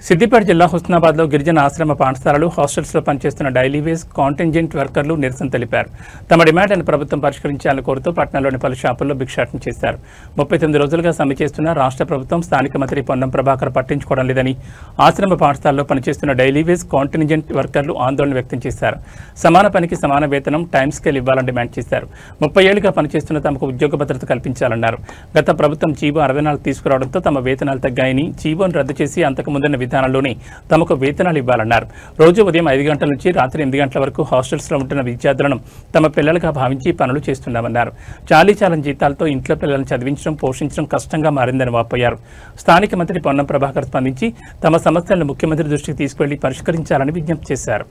సిద్దిపేట జిల్లా హుస్నాబాద్లో గిరిజన ఆశ్రమ పాఠశాలలు హాస్టల్స్లో పనిచేస్తున్న డైలీ వేజ్ కాంటింజెంట్ వర్కర్లు నిరసన తెలిపారు. తమ డిమాండ్లను ప్రభుత్వం పరిష్కరించాలని కోరుతూ పట్టణంలోని పలు షాపుల్లో భిక్షాటన చేశారు. 39 రోజులుగా సమ్మె చేస్తున్న రాష్ట్ర ప్రభుత్వం స్థానిక మంత్రి పొన్నం ప్రభాకర్ పట్టించుకోవడం లేదని ఆశ్రమ పాఠశాలలో పనిచేస్తున్న డైలీ వేజ్ కాంటింజెంట్ వర్కర్లు ఆందోళన వ్యక్తం చేశారు. సమాన పనికి సమాన వేతనం, టైం స్కేల్ ఇవ్వాలని డిమాండ్ చేశారు. 30 ఏళ్లుగా పనిచేస్తున్న తమకు ఉద్యోగ భద్రత కల్పించాలన్నారు. గత ప్రభుత్వం జీవో 64 తీసుకురావడంతో తమ వేతనాలు తగ్గాయని, జీవోను రద్దు చేసి అంతకు ముందున్న విధానంలోనే తమకు వేతనాలు ఇవ్వాలన్నారు. రోజు ఉదయం 5 గంటల నుంచి రాత్రి 8 గంటల వరకు హాస్టల్స్లో ఉంటున్న విద్యార్థులను తమ పిల్లలుగా భావించి పనులు చేస్తున్నామన్నారు. చాలీచాలని జీతాలతో ఇంట్లో పిల్లలను చదివించడం, పోషించడం కష్టంగా మారిందని వాపోయారు. స్థానిక మంత్రి పొన్నం ప్రభాకర్ స్పందించి తమ సమస్యలను ముఖ్యమంత్రి దృష్టికి తీసుకెళ్లి పరిష్కరించాలని విజ్ఞప్తి చేశారు.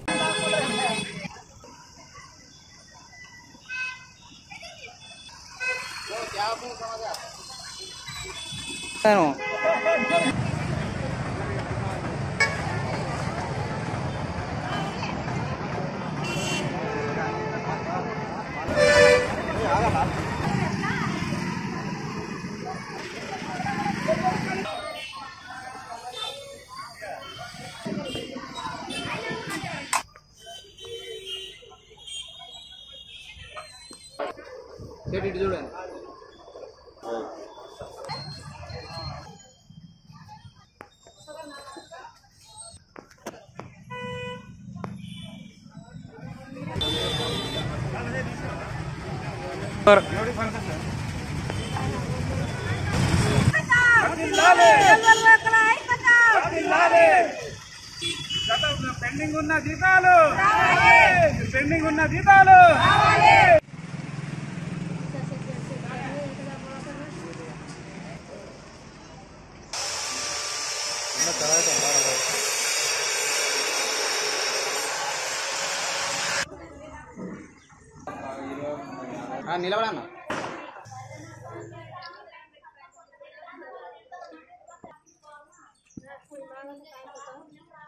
చూడండి పెండింగ్ ఉన్న జీతాలు నిలబడన్నా